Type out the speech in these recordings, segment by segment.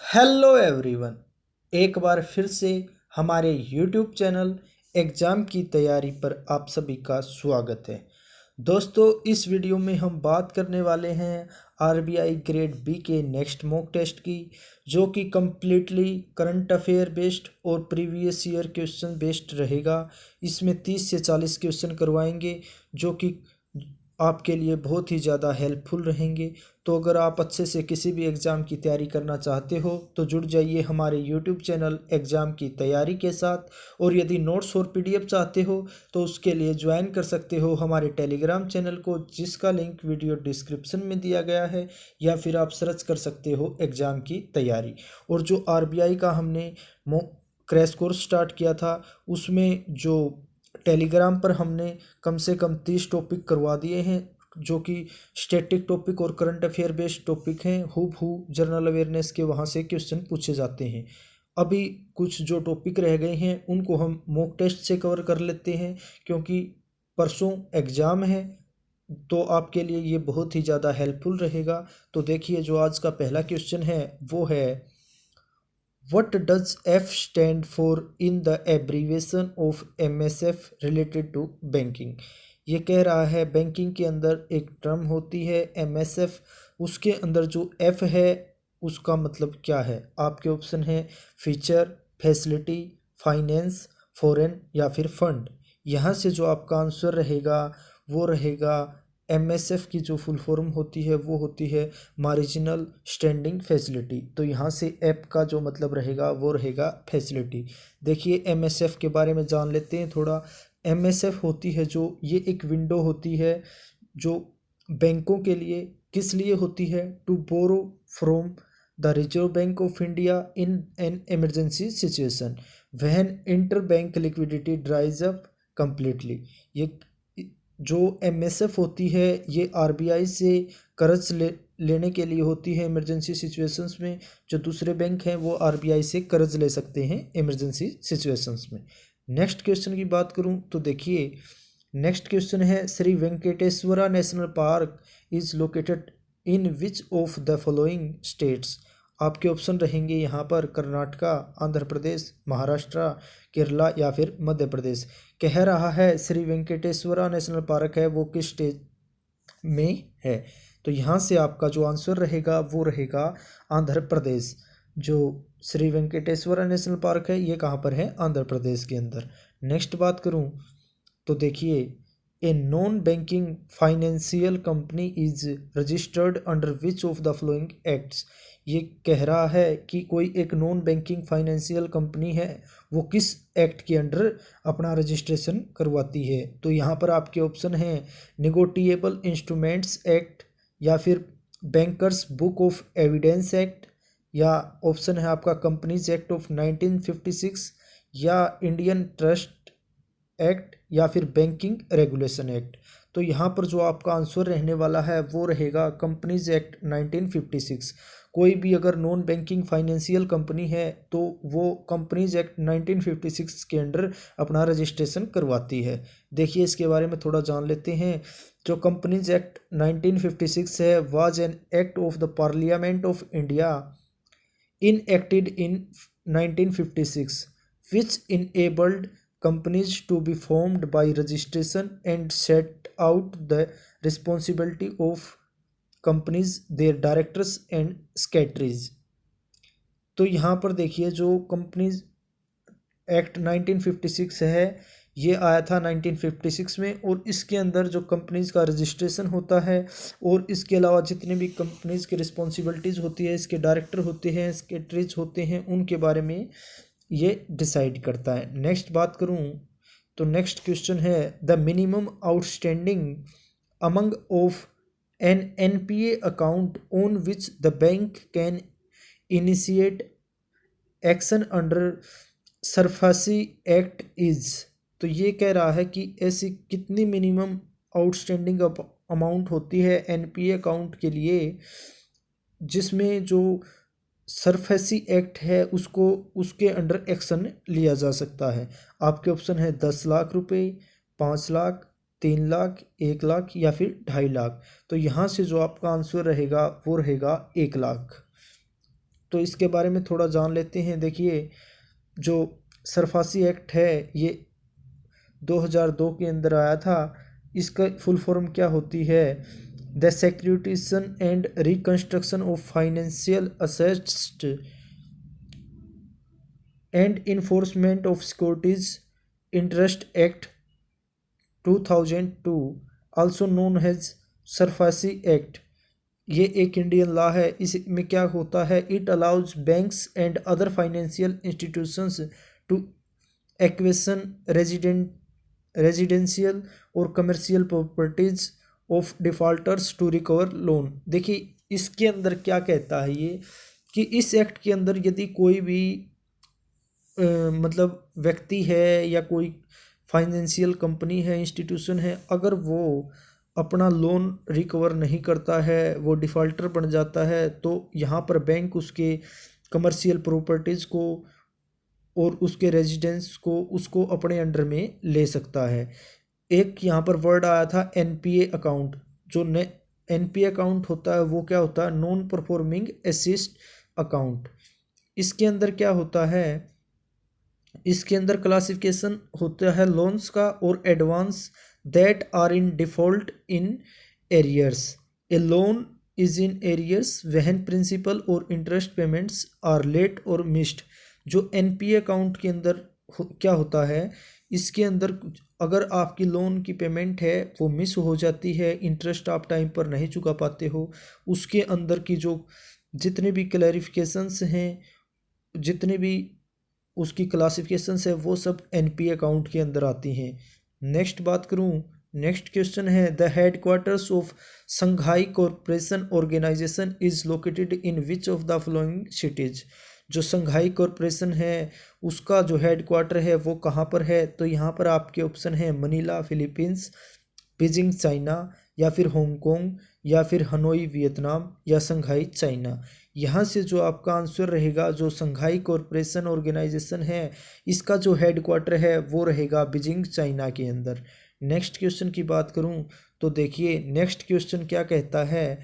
Hello everyone. एक बार फिर से हमारे यूट्यूब चैनल एग्ज़ाम की तैयारी पर आप सभी का स्वागत है। दोस्तों, इस वीडियो में हम बात करने वाले हैं आरबीआई ग्रेड बी के नेक्स्ट मॉक टेस्ट की, जो कि कम्प्लीटली करंट अफेयर बेस्ड और प्रीवियस ईयर क्वेश्चन बेस्ड रहेगा। इसमें 30 से 40 क्वेश्चन करवाएंगे, जो कि आपके लिए बहुत ही ज़्यादा हेल्पफुल रहेंगे। तो अगर आप अच्छे से किसी भी एग्ज़ाम की तैयारी करना चाहते हो तो जुड़ जाइए हमारे यूट्यूब चैनल एग्ज़ाम की तैयारी के साथ। और यदि नोट्स और पीडीएफ चाहते हो तो उसके लिए ज्वाइन कर सकते हो हमारे टेलीग्राम चैनल को, जिसका लिंक वीडियो डिस्क्रिप्शन में दिया गया है, या फिर आप सर्च कर सकते हो एग्ज़ाम की तैयारी। और जो आरबीआई का हमने क्रैश कोर्स स्टार्ट किया था, उसमें जो टेलीग्राम पर हमने कम से कम 30 टॉपिक करवा दिए हैं, जो कि स्टैटिक टॉपिक और करंट अफेयर बेस्ड टॉपिक हैं। हूबहू जनरल अवेयरनेस के वहाँ से क्वेश्चन पूछे जाते हैं। अभी कुछ जो टॉपिक रह गए हैं उनको हम मॉक टेस्ट से कवर कर लेते हैं, क्योंकि परसों एग्ज़ाम है, तो आपके लिए ये बहुत ही ज़्यादा हेल्पफुल रहेगा। तो देखिए, जो आज का पहला क्वेश्चन है वो है, What does F stand for in the abbreviation of MSF related to banking? ये कह रहा है बैंकिंग के अंदर एक टर्म होती है MSF, उसके अंदर जो F है उसका मतलब क्या है। आपके ऑप्शन है फीचर, फैसिलिटी, फाइनेंस, फॉरेन या फिर फंड। यहाँ से जो आपका आंसर रहेगा वो रहेगा MSF की जो फुल फॉर्म होती है वो होती है मार्जिनल स्टैंडिंग फैसिलिटी। तो यहाँ से ऐप का जो मतलब रहेगा वो रहेगा फैसिलिटी। देखिए, MSF के बारे में जान लेते हैं थोड़ा। MSF होती है जो, ये एक विंडो होती है जो बैंकों के लिए किस लिए होती है, to borrow from the Reserve Bank of India in an emergency situation when inter bank liquidity dries up completely. ये जो MSF होती है ये आरबीआई से कर्ज लेने के लिए होती है इमरजेंसी सिचुएशंस में। जो दूसरे बैंक हैं वो आरबीआई से कर्ज ले सकते हैं इमरजेंसी सिचुएशंस में। नेक्स्ट क्वेश्चन की बात करूं तो देखिए, नेक्स्ट क्वेश्चन है, Shri Venkateswara National park is located in which of the following states. आपके ऑप्शन रहेंगे यहाँ पर कर्नाटका, आंध्र प्रदेश, महाराष्ट्र, केरला या फिर मध्य प्रदेश। कह रहा है श्री वेंकटेश्वरा नेशनल पार्क है वो किस स्टेट में है। तो यहाँ से आपका जो आंसर रहेगा वो रहेगा आंध्र प्रदेश। जो श्री वेंकटेश्वरा नेशनल पार्क है ये कहाँ पर है, आंध्र प्रदेश के अंदर। नेक्स्ट बात करूँ तो देखिए, a non banking financial company is registered under which of the following acts. ये कह रहा है कि कोई एक नॉन बैंकिंग फाइनेंशियल कंपनी है वो किस एक्ट के अंडर अपना रजिस्ट्रेशन करवाती है। तो यहाँ पर आपके ऑप्शन हैं निगोटिएबल इंस्ट्रूमेंट्स एक्ट, या फिर bankers book of evidence act, या ऑप्शन है आपका कंपनीज एक्ट ऑफ 1956, या इंडियन ट्रस्ट एक्ट, या फिर बैंकिंग रेगुलेशन एक्ट। तो यहाँ पर जो आपका आंसर रहने वाला है वो रहेगा कंपनीज एक्ट 1956। कोई भी अगर नॉन बैंकिंग फाइनेंशियल कंपनी है तो वो कंपनीज एक्ट 1956 के अंडर अपना रजिस्ट्रेशन करवाती है। देखिए, इसके बारे में थोड़ा जान लेते हैं। जो कंपनीज एक्ट 1956 है was an act of the parliament of India enacted in 1956 which enabled companies to be formed by registration and set out the responsibility of companies, their directors and secretaries। तो यहाँ पर देखिए, जो companies act 1956 है ये आया था 1956 में, और इसके अंदर जो कंपनीज़ का रजिस्ट्रेशन होता है और इसके अलावा जितने भी कंपनीज़ की रिस्पॉन्सिबिलिटीज़ होती है, इसके डायरेक्टर होते हैं, सेक्रेटरीज होते हैं, उनके बारे में ये डिसाइड करता है। नेक्स्ट बात करूं तो नेक्स्ट क्वेश्चन है, the minimum outstanding among of an NPA account on which the bank can initiate action under SARFAESI act is. तो ये कह रहा है कि ऐसी कितनी मिनिमम आउटस्टैंडिंग अमाउंट होती है एनपीए अकाउंट के लिए जिसमें जो सरफेसी एक्ट है उसको उसके अंडर एक्शन लिया जा सकता है। आपके ऑप्शन है 10 लाख रुपए, 5 लाख, 3 लाख, 1 लाख या फिर 2.5 लाख। तो यहाँ से जो आपका आंसर रहेगा वो रहेगा 1 लाख। तो इसके बारे में थोड़ा जान लेते हैं। देखिए, जो सरफासी एक्ट है ये 2002 के अंदर आया था। इसका फुल फॉर्म क्या होती है? The securitisation and reconstruction of financial assets and enforcement of securities interest act 2002, also known as SARFAESI act. ये एक इंडियन लॉ है। इसमें क्या होता है? It allows banks and other financial institutions to acquisition residential और commercial properties of defaulters to recover loan. देखिए, इसके अंदर क्या कहता है ये कि इस एक्ट के अंदर यदि कोई भी मतलब व्यक्ति है या कोई फाइनेंशियल कंपनी है, इंस्टीट्यूशन है, अगर वो अपना लोन रिकवर नहीं करता है, वो डिफ़ॉल्टर बन जाता है, तो यहाँ पर बैंक उसके कमर्शियल प्रॉपर्टीज़ को और उसके रेजिडेंस को उसको अपने अंडर में ले सकता है। एक यहाँ पर वर्ड आया था एनपीए अकाउंट। जो एनपीए अकाउंट होता है वो क्या होता है? Non performing asset account. इसके अंदर क्या होता है? इसके अंदर क्लासिफिकेशन होता है लोन्स का और advance that are in default in arrears. A loan is in arrears when principal और इंटरेस्ट पेमेंट्स आर लेट और मिस्ड। जो एनपीए अकाउंट के अंदर क्या होता है? इसके अंदर अगर आपकी लोन की पेमेंट है वो मिस हो जाती है, इंटरेस्ट आप टाइम पर नहीं चुका पाते हो, उसके अंदर की जो जितने भी क्लैरिफिकेशंस हैं, जितने भी उसकी क्लासिफिकेशंस है, वो सब एनपीए अकाउंट के अंदर आती हैं। नेक्स्ट बात करूं, नेक्स्ट क्वेश्चन है the headquarters of Shanghai corporation organization is located in which of the following cities. जो संघाई कॉरपोरेशन है उसका जो हेडक्वार्टर है वो कहाँ पर है? तो यहाँ पर आपके ऑप्शन है मनीला फिलीपींस, बीजिंग चाइना, या फिर हांगकांग, या फिर हनोई वियतनाम, या संघाई चाइना। यहाँ से जो आपका आंसर रहेगा, जो संघाई कॉरपोरेशन ऑर्गेनाइजेशन है इसका जो हेडक्वार्टर है वो रहेगा बीजिंग चाइना के अंदर। नेक्स्ट क्वेश्चन की बात करूँ तो देखिए, नेक्स्ट क्वेश्चन क्या कहता है?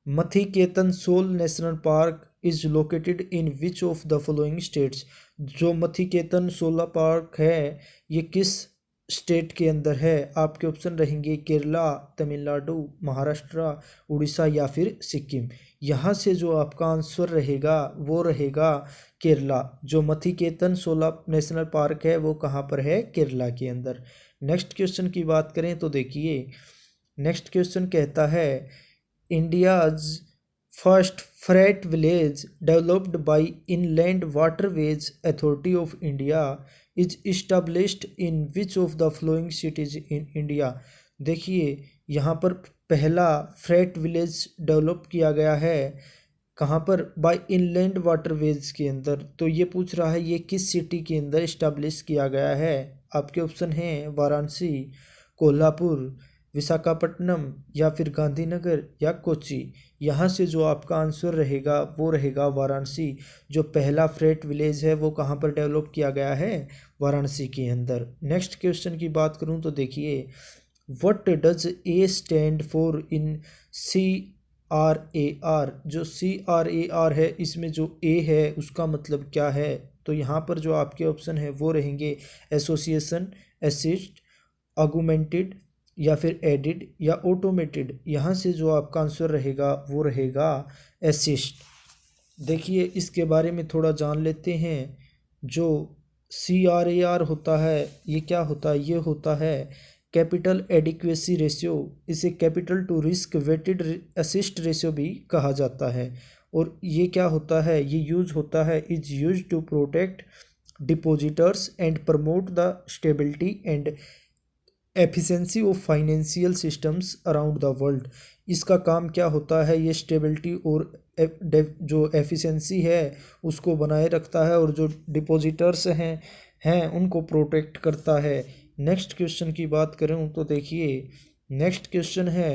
Mathikettan Shola national park is located in which of the following states. जो मथिकेतन सोला पार्क है ये किस स्टेट के अंदर है? आपके ऑप्शन रहेंगे केरला, तमिलनाडु, महाराष्ट्र, उड़ीसा, या फिर सिक्किम। यहाँ से जो आपका आंसर रहेगा वो रहेगा केरला। जो मथिकेतन सोला नेशनल पार्क है वो कहाँ पर है? केरला के अंदर। नेक्स्ट क्वेश्चन की बात करें तो देखिए, नेक्स्ट क्वेश्चन कहता है India's first freight village developed by inland waterways authority of India is established in which of the flowing cities in India. देखिए, यहाँ पर पहला फ्रेट विलेज डेवलप किया गया है कहाँ पर? बाय इनलैंड वाटरवेज के अंदर। तो ये पूछ रहा है ये किस सिटी के अंदर इस्टेब्लिश किया गया है? आपके ऑप्शन हैं वाराणसी, कोल्हापुर, विशाखापट्टनम, या फिर गांधीनगर, या कोच्चि। यहाँ से जो आपका आंसर रहेगा वो रहेगा वाराणसी। जो पहला फ्रेट विलेज है वो कहाँ पर डेवलप किया गया है? वाराणसी के अंदर। नेक्स्ट क्वेश्चन की बात करूँ तो देखिए, what does a stand for in CRAR। जो CRAR है इसमें जो ए है उसका मतलब क्या है? तो यहाँ पर जो आपके ऑप्शन है वो रहेंगे एसोसिएशन, असिस्ट, ऑगमेंटेड, या फिर एडिड, या ऑटोमेटेड। यहाँ से जो आपका आंसर रहेगा वो रहेगा असिस्ट। देखिए, इसके बारे में थोड़ा जान लेते हैं। जो CRAR होता है ये क्या होता है? ये होता है कैपिटल एडिक्वेसी रेशियो। इसे capital to risk weighted asset ratio भी कहा जाता है। और ये क्या होता है? ये यूज होता है, is use to protect depositors and promote the stability and efficiency of financial systems around the world. इसका काम क्या होता है? ये स्टेबिलिटी और जो एफिशिएंसी है उसको बनाए रखता है और जो डिपॉजिटर्स हैं उनको प्रोटेक्ट करता है। नेक्स्ट क्वेश्चन की बात करें तो देखिए, नेक्स्ट क्वेश्चन है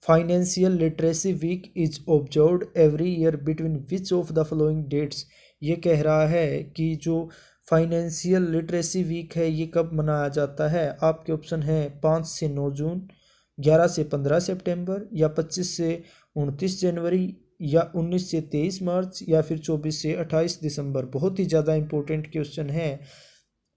financial literacy week is observed every year between which of the following dates. ये कह रहा है कि जो फाइनेंशियल लिटरेसी वीक है ये कब मनाया जाता है? आपके ऑप्शन हैं 5 से 9 जून, 11 से 15 सितंबर, या 25 से 29 जनवरी, या 19 से 23 मार्च या फिर 24 से 28 दिसंबर। बहुत ही ज़्यादा इम्पोर्टेंट क्वेश्चन है।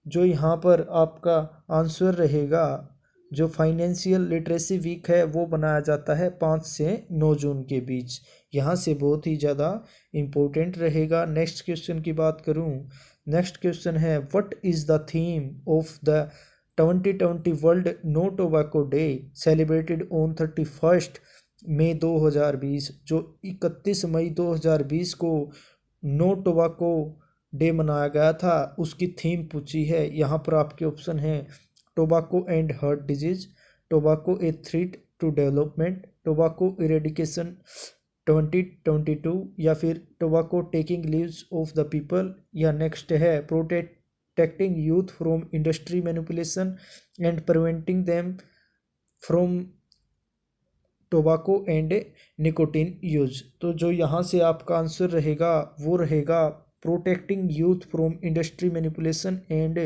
जो यहाँ पर आपका आंसर रहेगा, जो फाइनेंशियल लिटरेसी वीक है वो बनाया जाता है 5 से 9 जून के बीच। यहाँ से बहुत ही ज़्यादा इम्पोर्टेंट रहेगा। नेक्स्ट क्वेश्चन की बात करूँ, नेक्स्ट क्वेश्चन है what is the theme of the 2020 world no tobacco day celebrated on 31 May 2020। जो 31 मई 2020 को नो टोबैको डे मनाया गया था, उसकी थीम पूछी है। यहाँ पर आपके ऑप्शन हैं tobacco and heart disease, tobacco a threat to development, tobacco eradication 2022, या फिर tobacco taking leaves of the people, या नेक्स्ट है protecting youth from industry manipulation and preventing them from tobacco and nicotine use. तो जो यहाँ से आपका answer रहेगा वो रहेगा protecting youth from industry manipulation and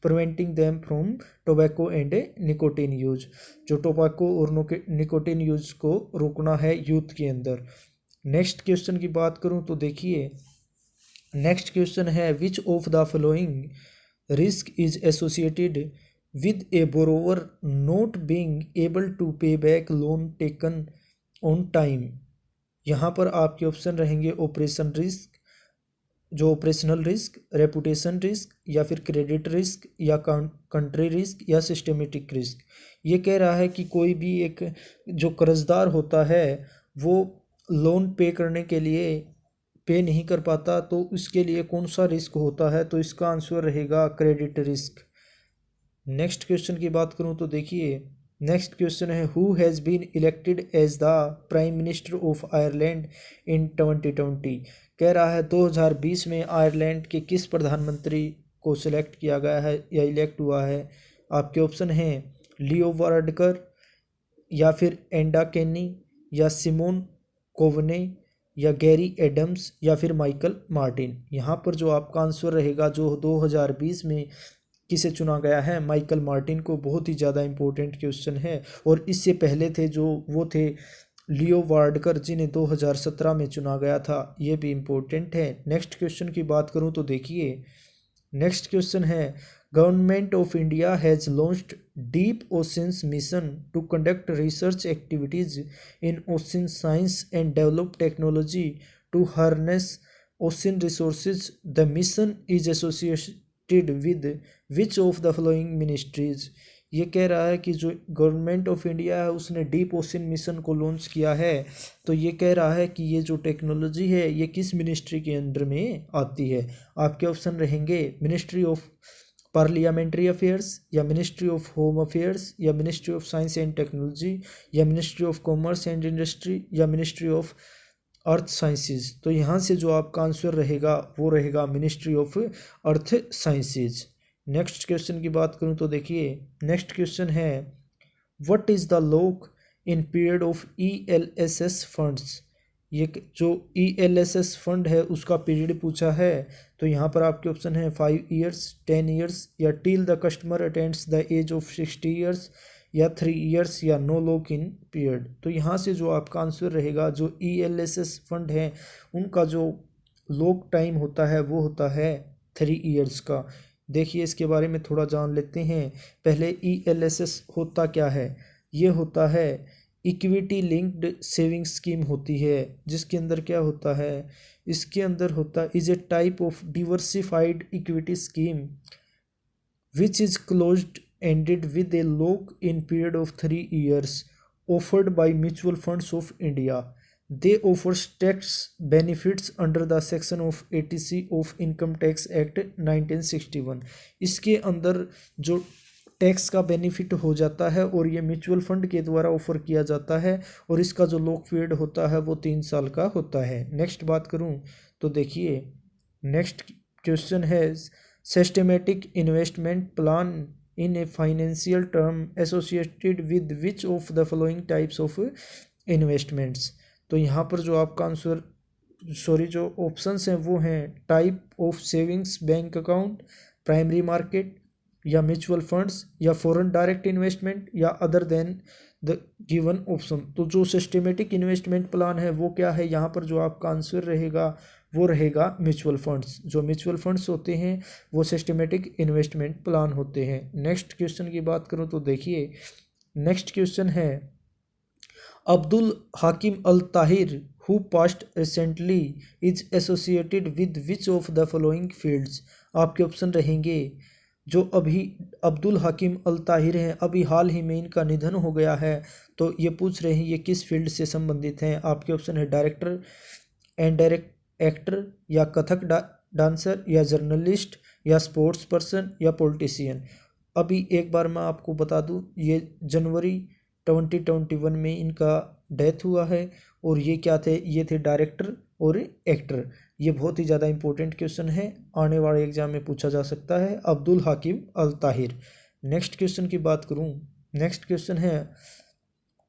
preventing them from tobacco and nicotine use. जो टोबैको और निकोटीन यूज को रोकना है यूथ के अंदर। नेक्स्ट क्वेश्चन की बात करूं तो देखिए, नेक्स्ट क्वेश्चन है विच of the following risk is associated with a borrower not being able to pay back loan taken on time। यहाँ पर आपके ऑप्शन रहेंगे ऑपरेशन रिस्क, जो ऑपरेशनल रिस्क, रेपुटेशन रिस्क, या फिर क्रेडिट रिस्क, या कंट्री रिस्क, या सिस्टमेटिक रिस्क। ये कह रहा है कि कोई भी एक जो कर्जदार होता है वो लोन पे करने के लिए पे नहीं कर पाता, तो उसके लिए कौन सा रिस्क होता है, तो इसका आंसर रहेगा क्रेडिट रिस्क। नेक्स्ट क्वेश्चन की बात करूं तो देखिए, नेक्स्ट क्वेश्चन है who has been elected as the prime minister of Ireland in 2020। कह रहा है 2020 में आयरलैंड के किस प्रधानमंत्री को सिलेक्ट किया गया है या इलेक्ट हुआ है। आपके ऑप्शन हैं लियो वाराडकर, या फिर एंडा केनी, या सिमोन कोवने, या गैरी एडम्स, या फिर माइकल मार्टिन। यहाँ पर जो आपका आंसर रहेगा, जो 2020 में किसे चुना गया है, माइकल मार्टिन को। बहुत ही ज़्यादा इम्पोर्टेंट क्वेश्चन है। और इससे पहले थे जो वो थे लियो वार्डकर, जिन्हें 2017 में चुना गया था। ये भी इम्पोर्टेंट है। नेक्स्ट क्वेश्चन की बात करूं तो देखिए, नेक्स्ट क्वेश्चन है government of India has launched deep oceans mission to conduct research activities in ocean science and develop technology to harness ocean resources. The mission is associated with which of the following ministries. ये कह रहा है कि जो government of India है उसने deep ocean mission को launch किया है, तो ये कह रहा है कि ये जो टेक्नोलॉजी है ये किस मिनिस्ट्री के अंडर में आती है। आपके ऑप्शन रहेंगे मिनिस्ट्री ऑफ पार्लियामेंट्री अफेयर्स, या मिनिस्ट्री ऑफ होम अफेयर्स, या ministry of science and technology, या ministry of commerce and industry, या मिनिस्ट्री ऑफ अर्थ साइंसेज। तो यहाँ से जो आपका आंसर रहेगा वो रहेगा ministry of earth sciences. Next question की बात करूँ तो देखिए, नेक्स्ट क्वेश्चन है what is the lock in period of ELSS funds. ये जो ELSS फंड है उसका पीरियड पूछा है। तो यहाँ पर आपके ऑप्शन है 5 ईयर्स, 10 ईयर्स, या till the customer attends the age of 60 years, या 3 ईयर्स, या नो लॉक इन पीरियड। तो यहाँ से जो आपका आंसर रहेगा, जो ELSS फंड है उनका जो लॉक टाइम होता है वो होता है 3 ईयर्स का। देखिए इसके बारे में थोड़ा जान लेते हैं। पहले ELSS होता क्या है। ये होता है इक्विटी लिंक्ड सेविंग स्कीम होती है, जिसके अंदर क्या होता है, इसके अंदर होता is a type of diversified equity scheme which is closed ended with a lock-in period of 3 years offered by mutual funds of India. They offer tax benefits under the section of 80C of Income Tax Act 1961। इसके अंदर जो tax का benefit हो जाता है और ये mutual fund के द्वारा ऑफर किया जाता है, और इसका जो लॉक पीरियड होता है वो 3 साल का होता है। नेक्स्ट बात करूँ तो देखिए, नेक्स्ट क्वेश्चन है systematic investment plan in a financial term associated with which of the following types of investments। तो यहाँ पर जो आपका आंसर जो ऑप्शंस हैं वो हैं type of savings bank account, primary market, या म्यूचुअल फंड्स, या फॉरेन डायरेक्ट इन्वेस्टमेंट, या other than the given option. तो जो सिस्टमेटिक इन्वेस्टमेंट प्लान है वो क्या है, यहाँ पर जो आपका आंसर रहेगा वो रहेगा म्यूचुअल फंड्स। जो म्यूचुअल फंड्स होते हैं वो सिस्टमेटिक इन्वेस्टमेंट प्लान होते हैं। नेक्स्ट क्वेश्चन की बात करूँ तो देखिए, नेक्स्ट क्वेश्चन है Abdul Hakim al Tahir who passed recently is associated with which of the following fields. आपके ऑप्शन रहेंगे, जो अभी अब्दुल हकीम अल ताहिर हैं, अभी हाल ही में इनका निधन हो गया है, तो ये पूछ रहे हैं ये किस फील्ड से संबंधित हैं। आपके ऑप्शन है डायरेक्टर एंड डायरेक्ट एक्टर, या कथक डांसर, या जर्नलिस्ट, या स्पोर्ट्स पर्सन, या पॉलिटिशियन। अभी एक बार मैं आपको बता दूं, ये जनवरी 2021 में इनका डेथ हुआ है, और ये क्या थे, ये थे डायरेक्टर और एक्टर। ये बहुत ही ज़्यादा इंपॉर्टेंट क्वेश्चन है, आने वाले एग्जाम में पूछा जा सकता है, Abdul Hakim al Tahir. Next question की बात करूं, नेक्स्ट क्वेश्चन है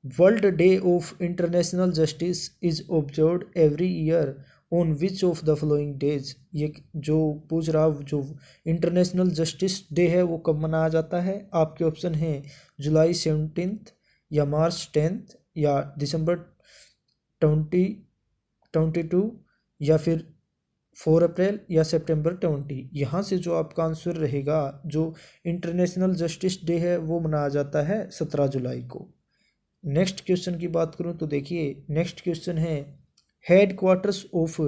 world day of international justice is observed every year on which of the following days. ये जो पूछ रहा, जो इंटरनेशनल जस्टिस डे है वो कब मनाया जाता है। आपके ऑप्शन हैं जुलाई 17, या मार्च 10, या दिसंबर 2022, या फिर 4 अप्रैल, या सितंबर 20। यहाँ से जो आपका आंसर रहेगा, जो इंटरनेशनल जस्टिस डे है वो मनाया जाता है 17 जुलाई को। नेक्स्ट क्वेश्चन की बात करूँ तो देखिए, नेक्स्ट क्वेश्चन है head quarters of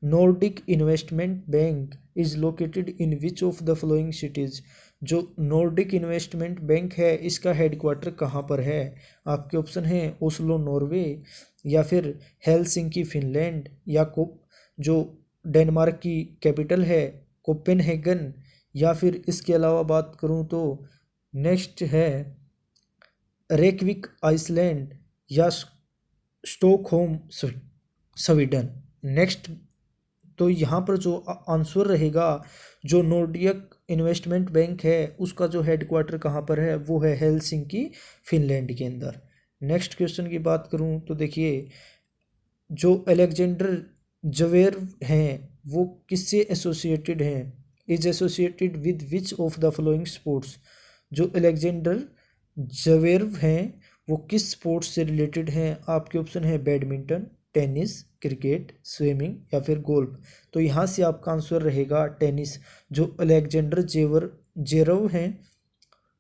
Nordic investment bank is located in which of the following cities. जो नॉर्डिक इन्वेस्टमेंट बैंक है इसका हेड क्वार्टर कहाँ पर है। आपके ऑप्शन हैं ओस्लो नॉर्वे, या फिर हेलसिंकी फिनलैंड, या जो डेनमार्क की कैपिटल है कोपेनहेगन, या फिर इसके अलावा बात करूं तो नेक्स्ट है रेकविक आइसलैंड, या स्टॉकहोम स्वीडन। नेक्स्ट, तो यहाँ पर जो आंसर रहेगा, जो नॉर्डिक इन्वेस्टमेंट बैंक है उसका जो हेडक्वार्टर कहाँ पर है वो है हेलसिंकी फिनलैंड के अंदर। नेक्स्ट क्वेश्चन की बात करूँ तो देखिए, जो अलेक्जेंडर जवेर्व हैं वो किससे एसोसिएटेड हैं, is associated with which of the following sports. जो अलेक्जेंडर जवेर्व हैं वो किस स्पोर्ट्स से रिलेटेड हैं। आपके ऑप्शन है बैडमिंटन, टेनिस, क्रिकेट, स्विमिंग, या फिर गोल्फ। तो यहाँ से आपका आंसर रहेगा टेनिस। जो अलेक्जेंडर जेरव हैं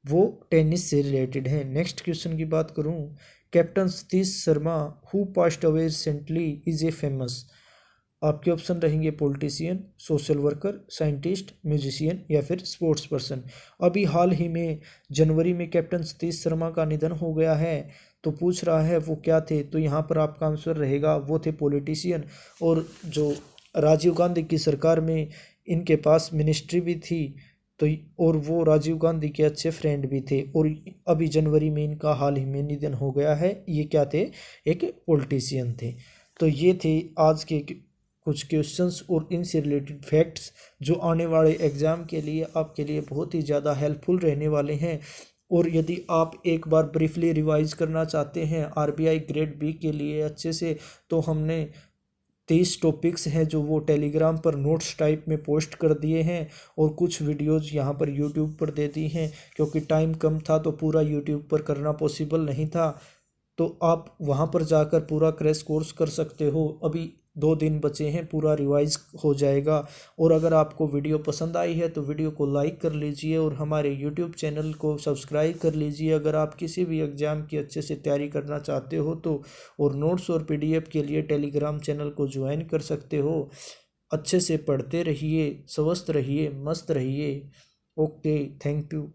वो टेनिस से रिलेटेड हैं। नेक्स्ट क्वेश्चन की बात करूँ, captain Satish Sharma who passed away recently is a famous. आपके ऑप्शन रहेंगे politician, social worker, scientist, musician, या फिर स्पोर्ट्स पर्सन। अभी हाल ही में जनवरी में कैप्टन सतीश शर्मा का निधन हो गया है, तो पूछ रहा है वो क्या थे। तो यहाँ पर आपका आंसर रहेगा वो थे पॉलिटिशियन। और जो राजीव गांधी की सरकार में इनके पास मिनिस्ट्री भी थी, तो और वो राजीव गांधी के अच्छे फ्रेंड भी थे। और अभी जनवरी में इनका हाल ही में निधन हो गया है। ये क्या थे, एक पॉलिटिशियन थे। तो ये थे आज के कुछ क्वेश्चंस और इनसे रिलेटेड फैक्ट्स, जो आने वाले एग्ज़ाम के लिए आपके लिए बहुत ही ज़्यादा हेल्पफुल रहने वाले हैं। और यदि आप एक बार ब्रीफली रिवाइज करना चाहते हैं आरबीआई ग्रेड बी के लिए अच्छे से, तो हमने 23 टॉपिक्स हैं जो वो टेलीग्राम पर नोट्स टाइप में पोस्ट कर दिए हैं, और कुछ वीडियोज़ यहाँ पर यूट्यूब पर दे दी हैं। क्योंकि टाइम कम था तो पूरा यूट्यूब पर करना पॉसिबल नहीं था, तो आप वहाँ पर जाकर पूरा क्रैश कोर्स कर सकते हो। अभी 2 दिन बचे हैं, पूरा रिवाइज हो जाएगा। और अगर आपको वीडियो पसंद आई है तो वीडियो को लाइक कर लीजिए, और हमारे यूट्यूब चैनल को सब्सक्राइब कर लीजिए। अगर आप किसी भी एग्ज़ाम की अच्छे से तैयारी करना चाहते हो तो, और नोट्स और पीडीएफ के लिए टेलीग्राम चैनल को ज्वाइन कर सकते हो। अच्छे से पढ़ते रहिए, स्वस्थ रहिए, मस्त रहिए। Okay, thank you.